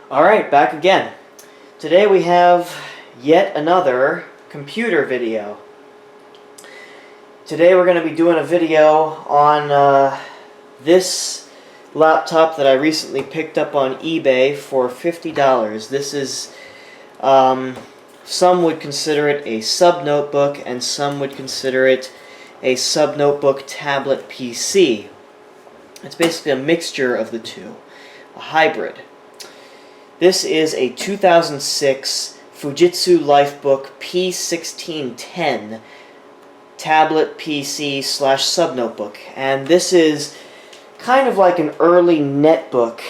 Alright, back again. Today we have yet another computer video. Today we're going to be doing a video on this laptop that I recently picked up on eBay for $50. This is, some would consider it a sub-notebook and some would consider it a sub-notebook tablet PC. It's basically a mixture of the two, a hybrid. This is a 2006 Fujitsu Lifebook P1610 tablet PC / sub-notebook, and this is kind of like an early netbook,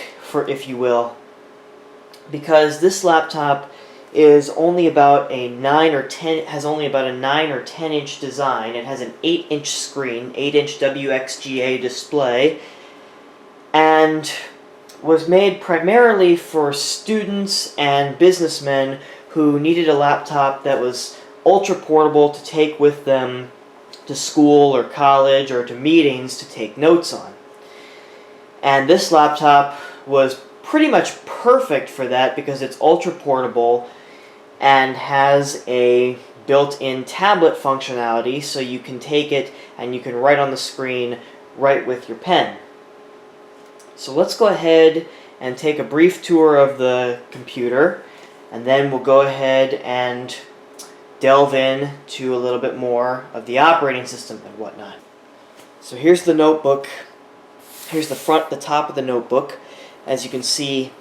if you will, because this laptop is only about a 9 or 10 inch design. It has an 8-inch screen, 8-inch WXGA display, and was made primarily for students and businessmen who needed a laptop that was ultra portable to take with them to school or college or to meetings to take notes on. And this laptop was pretty much perfect for that because it's ultra portable and has a built-in tablet functionality, so you can take it and you can write on the screen right with your pen. So let's go ahead and take a brief tour of the computer, and then we'll go ahead and delve in to a little bit more of the operating system and whatnot. So here's the notebook. Here's the top of the notebook. As you can see,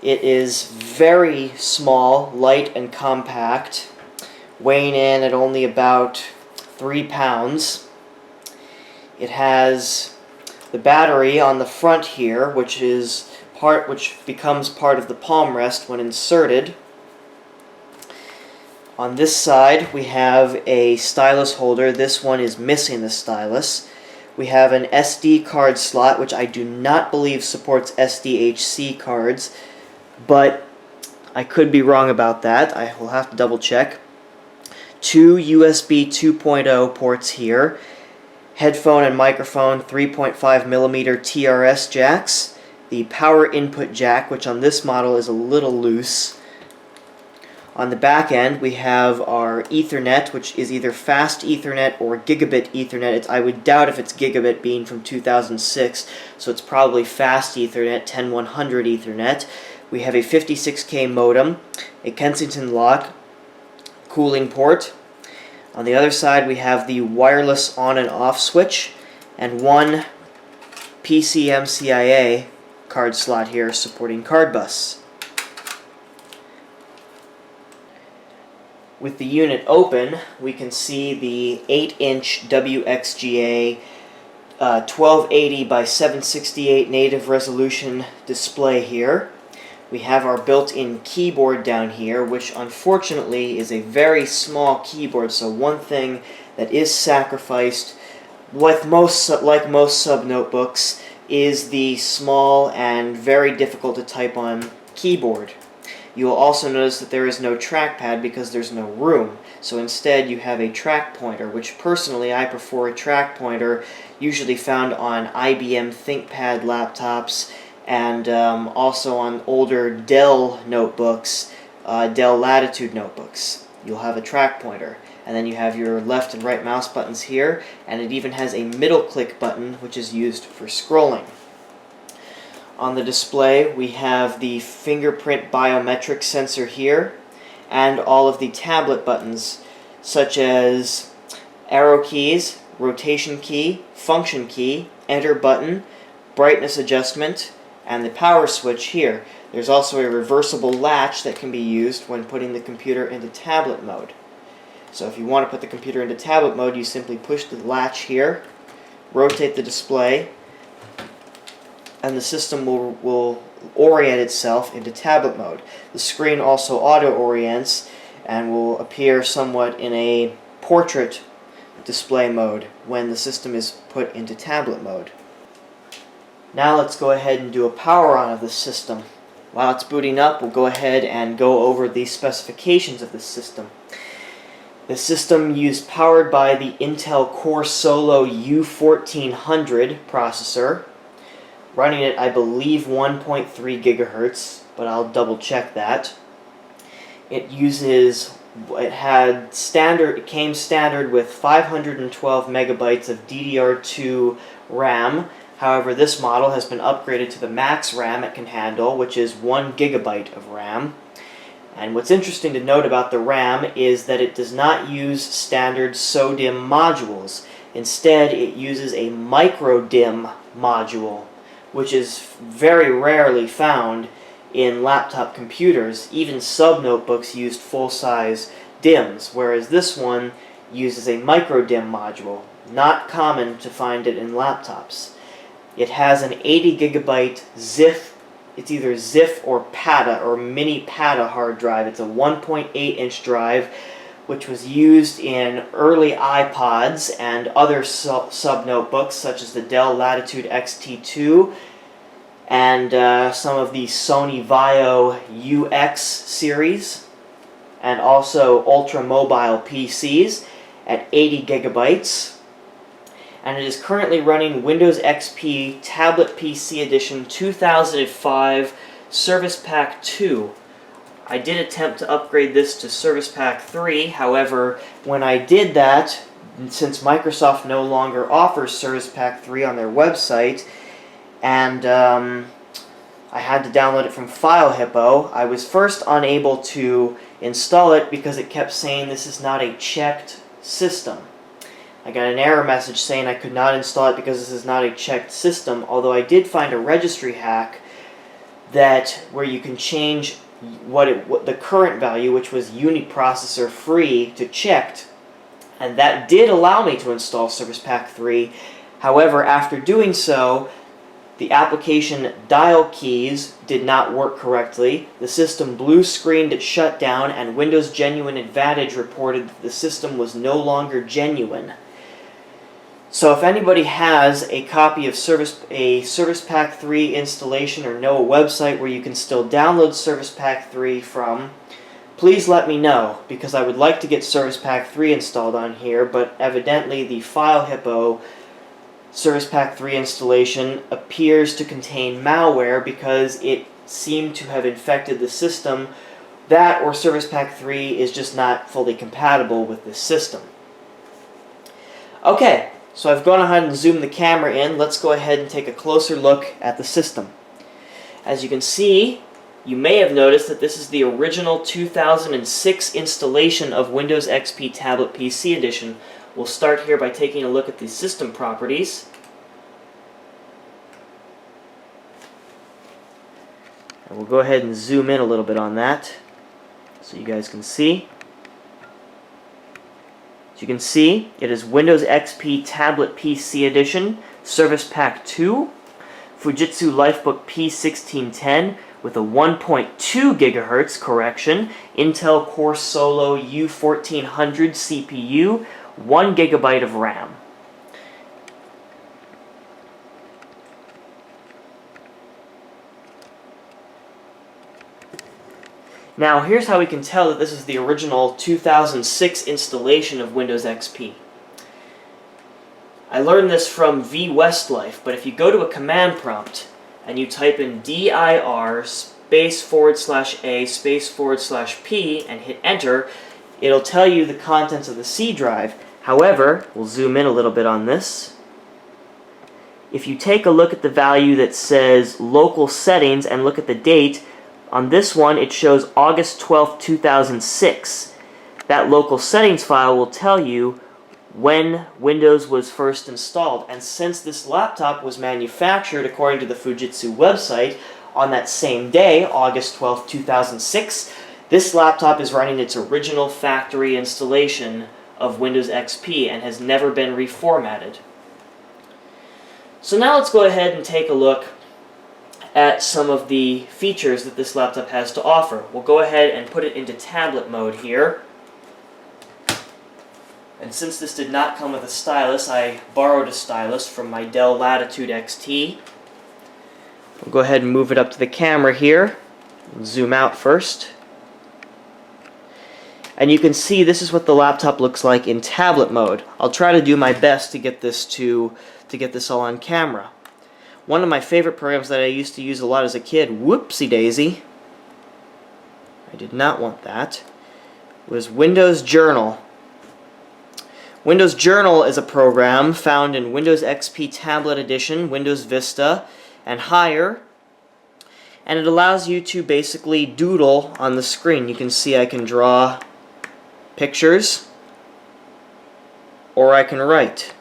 it is very small, light and compact, weighing in at only about 3 pounds. It has the battery on the front here, which becomes part of the palm rest when inserted. On this side we have a stylus holder. This one is missing the stylus. We have an SD card slot, which I do not believe supports SDHC cards, but I could be wrong about that. I will have to double check. 2 USB 2.0 ports here. Headphone and microphone 3.5mm TRS jacks, the power input jack, which on this model is a little loose. On the back end we have our Ethernet, which is either fast Ethernet or gigabit Ethernet. I would doubt if it's gigabit, being from 2006, so it's probably fast Ethernet, 10100 Ethernet. We have a 56K modem, a Kensington lock, cooling port. On the other side we have the wireless on and off switch, and one PCMCIA card slot here supporting card bus. With the unit open, we can see the 8-inch WXGA 1280 by 768 native resolution display here. We have our built-in keyboard down here, which unfortunately is a very small keyboard, so one thing that is sacrificed, like most sub-notebooks, is the small and very difficult to type on keyboard. You will also notice that there is no trackpad because there's no room, so instead you have a track pointer, which personally I prefer a track pointer, usually found on IBM ThinkPad laptops, and also on older Dell notebooks, Dell Latitude notebooks. You'll have a track pointer, and then you have your left and right mouse buttons here, and it even has a middle click button, which is used for scrolling. On the display we have the fingerprint biometric sensor here, and all of the tablet buttons, such as arrow keys, rotation key, function key, enter button, brightness adjustment, and the power switch here. There's also a reversible latch that can be used when putting the computer into tablet mode. So if you want to put the computer into tablet mode, you simply push the latch here, rotate the display, and the system will orient itself into tablet mode. The screen also auto-orients and will appear somewhat in a portrait display mode when the system is put into tablet mode. Now let's go ahead and do a power on of the system. While it's booting up, we'll go ahead and go over the specifications of the system. The system used powered by the Intel Core Solo U1400 processor, running at I believe 1.3 gigahertz. but I'll double check that. It came standard with 512 megabytes of DDR2 RAM. However, this model has been upgraded to the max RAM it can handle, which is 1 gigabyte of RAM. And what's interesting to note about the RAM is that it does not use standard SO-DIMM modules. Instead, it uses a micro DIMM module, which is very rarely found in laptop computers. Even sub-notebooks used full-size DIMMs, whereas this one uses a micro DIMM module. Not common to find it in laptops. It has an 80 gigabyte ZIF. It's either ZIF or PATA or mini PATA hard drive. It's a 1.8 inch drive, which was used in early iPods and other sub-notebooks such as the Dell Latitude XT2 and some of the Sony Vaio UX series, and also ultra-mobile PCs at 80 gigabytes. And it is currently running Windows XP Tablet PC Edition 2005 Service Pack 2. I did attempt to upgrade this to Service Pack 3, however, when I did that, since Microsoft no longer offers Service Pack 3 on their website, and I had to download it from FileHippo, I was first unable to install it because it kept saying this is not a checked system. I got an error message saying I could not install it because this is not a checked system, although I did find a registry hack where you can change what the current value, which was uniprocessor free, to checked, and that did allow me to install Service Pack 3. However, after doing so, the application dial keys did not work correctly, the system blue screened it shut down, and Windows Genuine Advantage reported that the system was no longer genuine. So if anybody has a copy of Service Pack 3 installation or know a website where you can still download Service Pack 3 from, please let me know, because I would like to get Service Pack 3 installed on here, but evidently the FileHippo Service Pack 3 installation appears to contain malware because it seemed to have infected the system. That or Service Pack 3 is just not fully compatible with this system. Okay. So I've gone ahead and zoomed the camera in. Let's go ahead and take a closer look at the system. As you can see, you may have noticed that this is the original 2006 installation of Windows XP Tablet PC Edition. We'll start here by taking a look at the system properties. And we'll go ahead and zoom in a little bit on that so you guys can see. As you can see, it is Windows XP Tablet PC Edition, Service Pack 2, Fujitsu Lifebook P1610 with a 1.2 GHz correction, Intel Core Solo U1400 CPU, 1 GB of RAM. Now, here's how we can tell that this is the original 2006 installation of Windows XP. I learned this from V-Westlife, but if you go to a command prompt and you type in dir /A/P and hit enter, it'll tell you the contents of the C drive. However, we'll zoom in a little bit on this. If you take a look at the value that says local settings and look at the date, on this one, it shows August 12, 2006. That local settings file will tell you when Windows was first installed. And since this laptop was manufactured, according to the Fujitsu website, on that same day, August 12, 2006, this laptop is running its original factory installation of Windows XP and has never been reformatted. So now let's go ahead and take a look at some of the features that this laptop has to offer. We'll go ahead and put it into tablet mode here. And since this did not come with a stylus, I borrowed a stylus from my Dell Latitude XT. We'll go ahead and move it up to the camera here. Zoom out first. And you can see this is what the laptop looks like in tablet mode. I'll try to do my best to get this all on camera. One of my favorite programs that I used to use a lot as a kid, whoopsie daisy, I did not want that. It was Windows Journal. Windows Journal is a program found in Windows XP Tablet Edition, Windows Vista, and higher. And it allows you to basically doodle on the screen. You can see I can draw pictures, or I can write.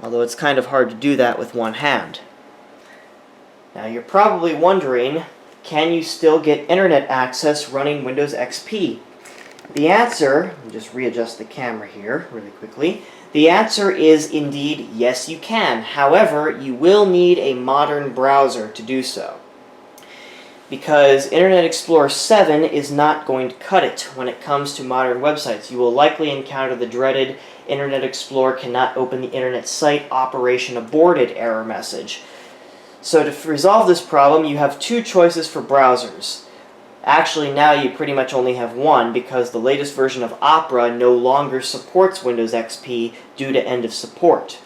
Although it's kind of hard to do that with one hand. Now you're probably wondering, can you still get internet access running Windows XP? The answer, let me just readjust the camera here really quickly. The answer is indeed yes, you can. However, you will need a modern browser to do so, because Internet Explorer 7 is not going to cut it when it comes to modern websites. You will likely encounter the dreaded Internet Explorer cannot open the internet site, operation aborted error message. So to resolve this problem, you have two choices for browsers. Actually, now you pretty much only have one, because the latest version of Opera no longer supports Windows XP due to end of support.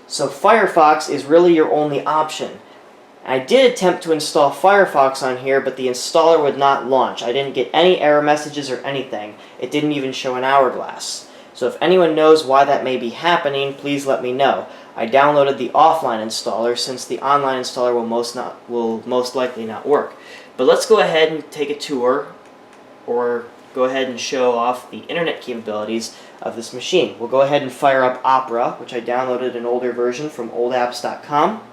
So Firefox is really your only option. I did attempt to install Firefox on here, but the installer would not launch. I didn't get any error messages or anything. It didn't even show an hourglass. So if anyone knows why that may be happening, please let me know. I downloaded the offline installer, since the online installer will most likely not work. But let's go ahead and take a tour, or go ahead and show off the internet capabilities of this machine. We'll go ahead and fire up Opera, which I downloaded an older version from oldapps.com.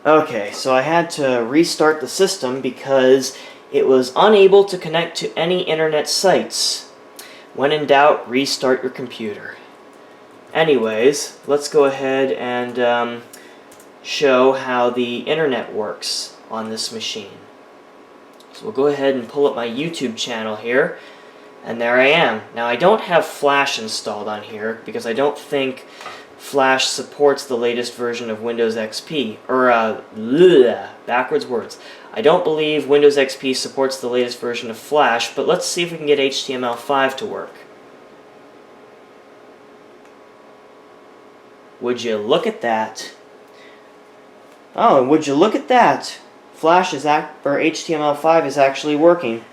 Okay, so I had to restart the system because it was unable to connect to any internet sites. When in doubt, restart your computer. Anyways, let's go ahead and show how the internet works on this machine. So we'll go ahead and pull up my YouTube channel here, and there I am. Now I don't have Flash installed on here because I don't think Flash supports the latest version of Windows XP, or backwards words. I don't believe Windows XP supports the latest version of Flash, but let's see if we can get HTML5 to work. Would you look at that? Oh, and would you look at that? Flash is HTML5 is actually working.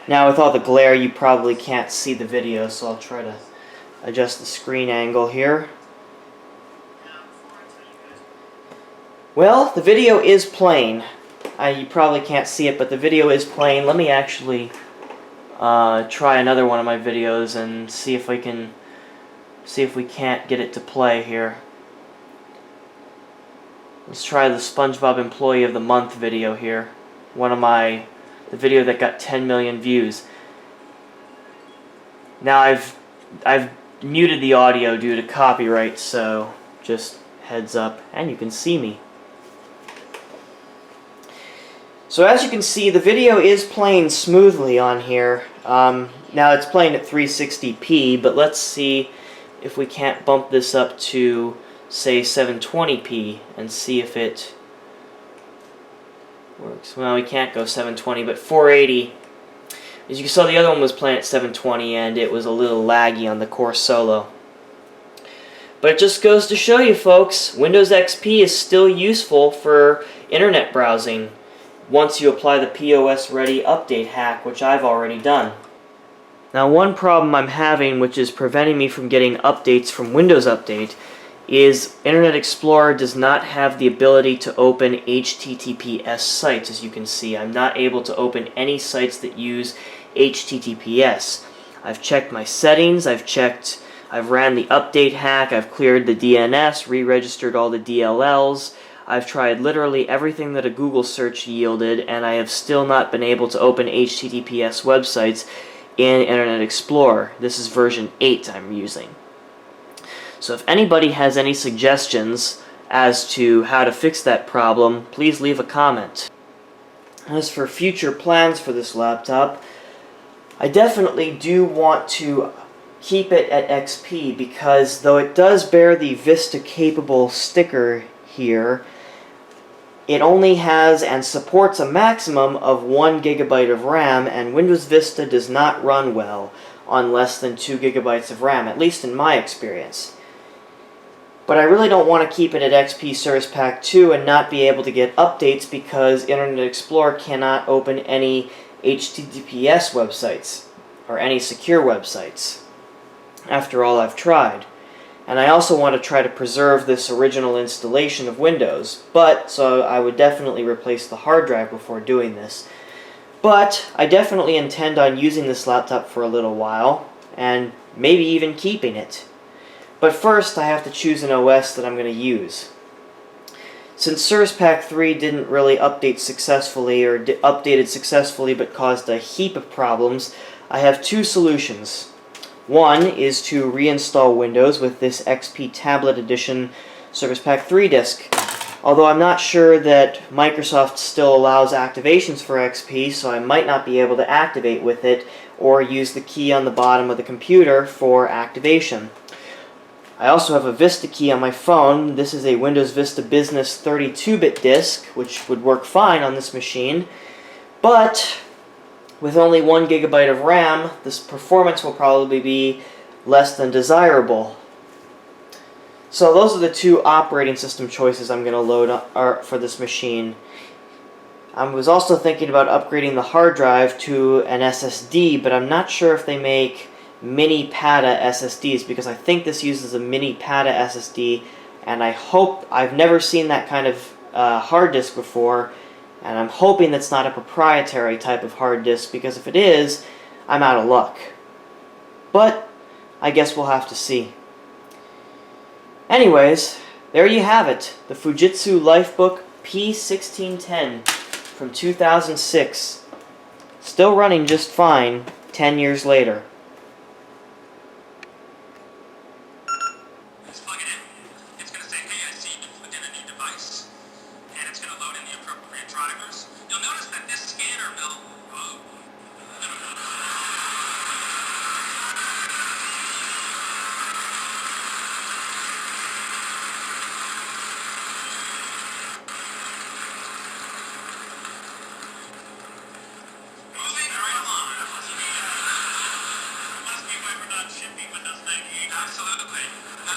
Now with all the glare, you probably can't see the video, so I'll try to adjust the screen angle here. Well, the video is playing. You probably can't see it, but the video is playing. Let me actually try another one of my videos and see if we can't get it to play here. Let's try the SpongeBob Employee of the Month video here. The video that got 10 million views. Now I've muted the audio due to copyright, so just heads up, and you can see me. So as you can see, the video is playing smoothly on here. Now it's playing at 360p, but let's see if we can't bump this up to, say, 720p and see if it works. Well, we can't go 720, but 480. As you saw, the other one was playing at 720 and it was a little laggy on the core solo. But it just goes to show you, folks, Windows XP is still useful for internet browsing once you apply the POS Ready update hack, which I've already done. Now, one problem I'm having, which is preventing me from getting updates from Windows Update, is Internet Explorer does not have the ability to open HTTPS sites. As you can see, I'm not able to open any sites that use HTTPS. I've checked my settings, I've ran the update hack, I've cleared the DNS, re-registered all the DLLs, I've tried literally everything that a Google search yielded, and I have still not been able to open HTTPS websites in Internet Explorer. This is version 8 I'm using. So if anybody has any suggestions as to how to fix that problem, please leave a comment. As for future plans for this laptop, I definitely do want to keep it at XP, because though it does bear the Vista capable sticker here, it only has and supports a maximum of 1 GB of RAM, and Windows Vista does not run well on less than 2 GB of RAM, at least in my experience. But I really don't want to keep it at XP Service Pack 2 and not be able to get updates because Internet Explorer cannot open any HTTPS websites or any secure websites. After all, I've tried. And I also want to try to preserve this original installation of Windows, so I would definitely replace the hard drive before doing this. But I definitely intend on using this laptop for a little while, and maybe even keeping it. But first, I have to choose an OS that I'm going to use. Since Service Pack 3 didn't really update successfully, or updated successfully but caused a heap of problems, I have two solutions. One is to reinstall Windows with this XP Tablet Edition Service Pack 3 disk. Although I'm not sure that Microsoft still allows activations for XP, so I might not be able to activate with it or use the key on the bottom of the computer for activation. I also have a Vista key on my phone. This is a Windows Vista Business 32-bit disk, which would work fine on this machine. But with only 1 GB of RAM, this performance will probably be less than desirable. So those are the two operating system choices I'm going to load for this machine. I was also thinking about upgrading the hard drive to an SSD, but I'm not sure if they make mini PATA SSDs, because I think this uses a mini PATA SSD, and I've never seen that kind of hard disk before, and I'm hoping that's not a proprietary type of hard disk, because if it is, I'm out of luck. But I guess we'll have to see. Anyways, there you have it, the Fujitsu Lifebook P1610 from 2006. Still running just fine 10 years later. Plug it in. It's going to say, hey, I see you've plugged in a new device, and it's going to load in the appropriate drivers. You'll notice that this scanner will